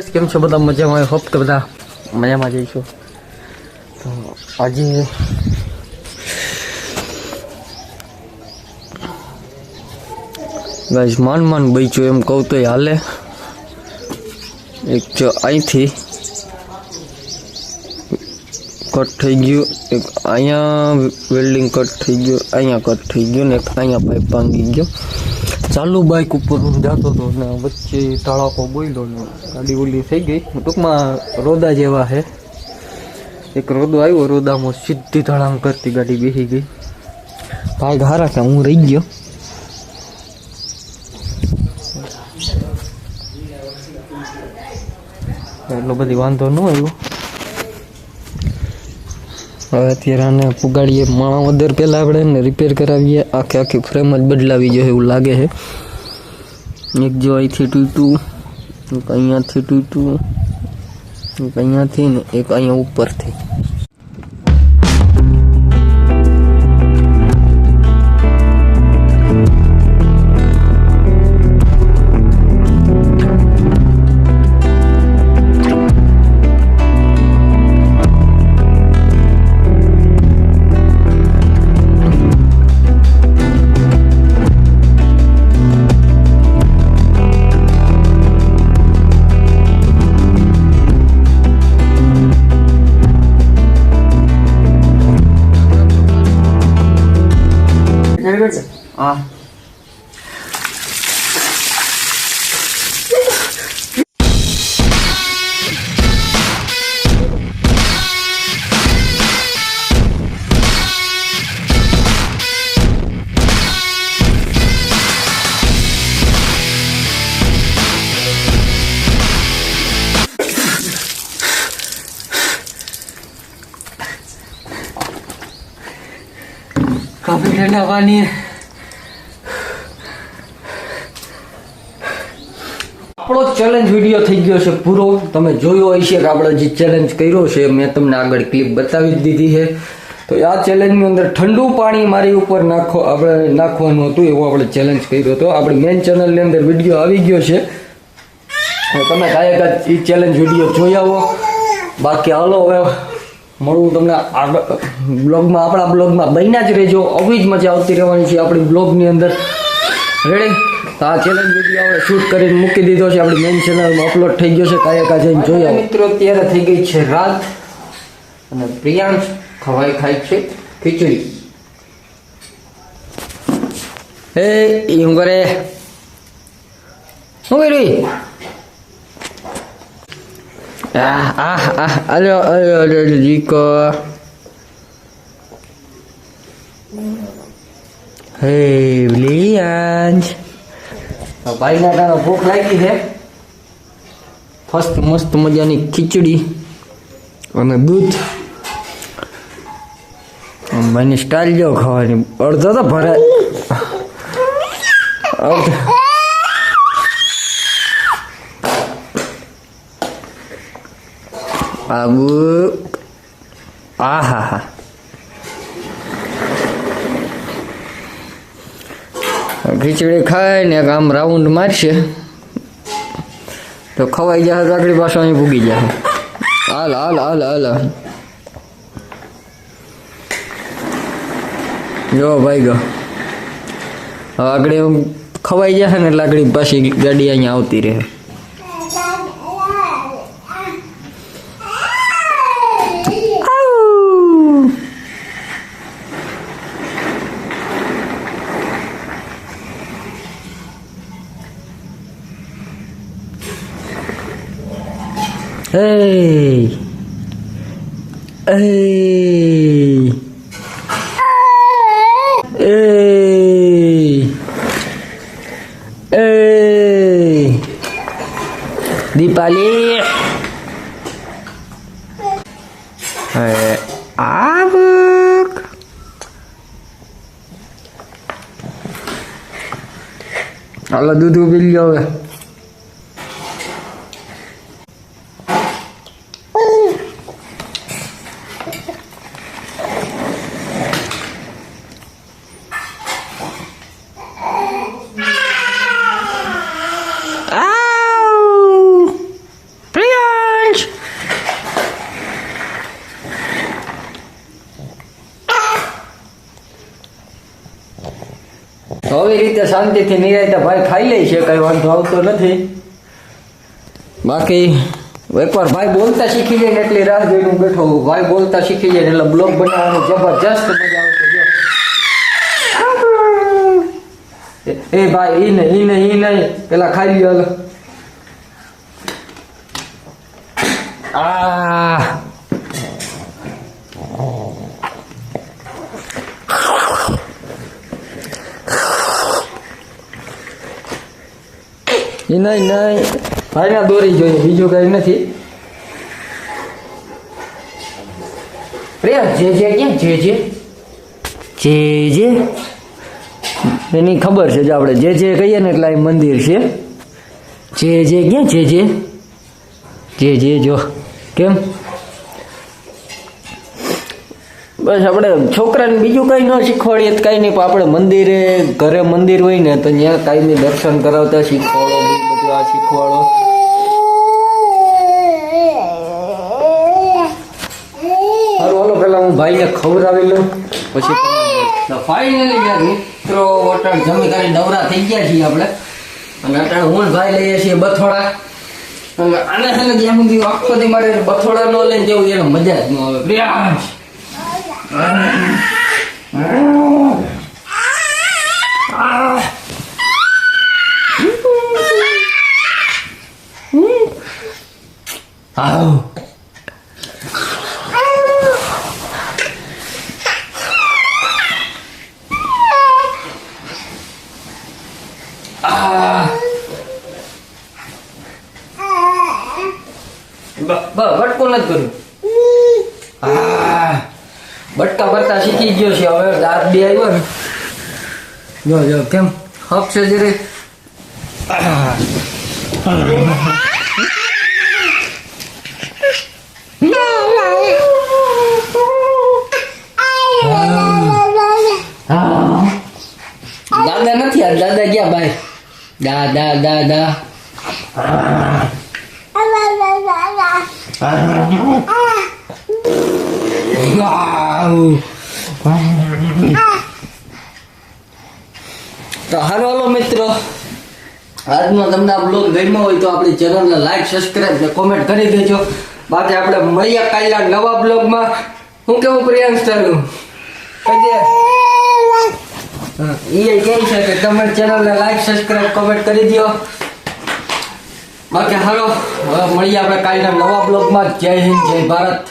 કેમ છો બધા મજામાં? હોપ કે બધા મજામાં જઈશું. તો આજે ગાઈસ માન બચ્યું એમ કહું તો હાલે. એક જો અહીંથી કટ થઈ ગયું, એક અહીંયા વેલ્ડિંગ કટ થઈ ગયું, અહીંયા કટ થઈ ગયું ને એક અહીંયા પાઇપ ભાંગી ગયો. ચાલુ બાઇક ઉપર હું જતો હતો ને વચ્ચે તળાકો બોલ્યો ને ગાડી ઓલી થઈ ગઈ. ટૂંકમાં રોદા જેવા છે. એક રોદો આવ્યો, રોદામાં સીધી ધડામ કરતી ગાડી બેસી ગઈ. ભાઈ હારા કે હું રહી ગયો. એટલો બધી વાંધો ન આવ્યો. હવે અત્યારે આને પુગાડીએ માણા વદર પહેલાં આપણે એને રિપેર કરાવીએ. આખી ફ્રેમ જ બદલાવી જોઈએ એવું લાગે છે. એક જો અહીંથી તૂટ્યું, એક અહીંયાથી તૂટ્યું, એક અહીંયાથી ને એક અહીંયા ઉપરથી. Ah. काफी ठंडा पानी है. આપણો ચેલેન્જ વિડીયો થઈ ગયો છે પૂરો. તમે જોયો હશે કે આપણે જે ચેલેન્જ કર્યો છે મેં તમને આગળ ક્લિપ બતાવી જ દીધી છે. તો આ ચેલેન્જની અંદર ઠંડુ પાણી મારી ઉપર આપણે નાખવાનું હતું, એવો આપણે ચેલેન્જ કર્યો હતો. આપણી મેઇન ચેનલની અંદર વિડીયો આવી ગયો છે. તમે કાંઈ એ ચેલેન્જ વિડીયો જોઈ આવો. બાકી હાલો હવે મળું તમને બ્લોગમાં. આપણા બ્લોગમાં બન્યા જ રહેજો. આવી જ મજા આવતી રહેવાની છે આપણી બ્લોગની અંદર. રેડી? આ ચેલેન્જ વિડીયો આપણે શૂટ કરીને મૂકી દીધો છે, આપણી મેઇન ચેનલમાં અપલોડ થઈ ગયો છે. કાયકા જઈને જોઈ આવો. મિત્રો અત્યારે થઈ ગઈ છે રાત અને પ્રિયાંશ ખાય છે ખીચડી. એ હું કરે શું કરી? અલ્યો જીકો. હે પ્રિયાંશ, ભાઈના તારો ભૂખ લાગી છે. ફર્સ્ટ મસ્ત મજાની ખીચડી અને દૂધ. ભાઈની સ્ટાઇલ જો ખાવાની. અડધો તો ભરાય, અડધો આબુ. હા ખીચડી ખાય ને આમ રાઉન્ડ મારશે તો ખવાઈ જશે. આગળ પાછો અહીં ભૂગી જશે. હાલ જો ભાઈ ગયો. હવે આગળ ખવાઈ જશે ને એટલે આગળ પાછી ગાડી અહીંયા આવતી રહે. Hey, Dipali. Abuk. Allah duduk beliau. રીતે શાંતિથી નિરાયતે ભાઈ ખાઈ લે છે, કઈ વાંધો આવતો નથી. બાકી એકવાર ભાઈ બોલતા શીખી જાય ને એટલી રાહ જોઈને હું બેઠો હું. ભાઈ બોલતા શીખી જાય એટલે બ્લોગ બનાવવાની જબરજસ્ત મજા આવશે. જો એ ભાઈ ઈ નહીં પેલા ખાઈ લ્યો. નહીં ભાઈ ના દોરી જોઈએ, બીજું કઈ નથી. પ્રિયા જે ક્યાં જે એની ખબર છે. જો આપણે જે કહીએ ને એટલે અહીં મંદિર છે. જે ક્યાં જે જો કેમ બસ આપણે છોકરાને બીજું કઈ ન શીખવાડીએ તો કઈ નહીં, પણ આપણે મંદિરે ઘરે મંદિર હોય ને તો ત્યાં કાંઈ દર્શન કરાવતા શીખવાડો, બધું આ શીખવાડો. સારું હાલો પેલા હું ભાઈને ખવડાવી લઉં પછી ફાઇનલી યાર મિત્રો વટાણ જમી કરી નવરા થઈ ગયા છીએ આપણે. અને અટાણે હું ભાઈ લઈએ છીએ બથોડા. આને છે ને જ્યાં સુધી આખો દી મારે બથોડા ન લઈને જવું એને મજા જ ન આવે. પ્રિયાંશ બટકો નથી કર્યું. બટકા બટકા શીખી ગયો છે હવે. દાંત બે આવ્યો ને જો કેમ હક છે જરે. દાદા નથી આ દાદા ગયા ભાઈ. દાદા તો હાલો મિત્રો, આજનો તમને આ બ્લોગ ગમ્યો હોય તો આપણી ચેનલને લાઈક સબસ્ક્રાઇબ ને કોમેન્ટ કરી દેજો. બાકી આપણે મળીએ કાલના નવા બ્લોગમાં. હું કેવું પ્રિયાંશ તારું એ કહે છે કે તમે ચેનલને લાઈક સબસ્ક્રાઇબ કોમેન્ટ કરી દો. બાકી હાલો હવે મળીએ આપણે કાલના નવા બ્લોગમાં. જય હિન્દ જય ભારત.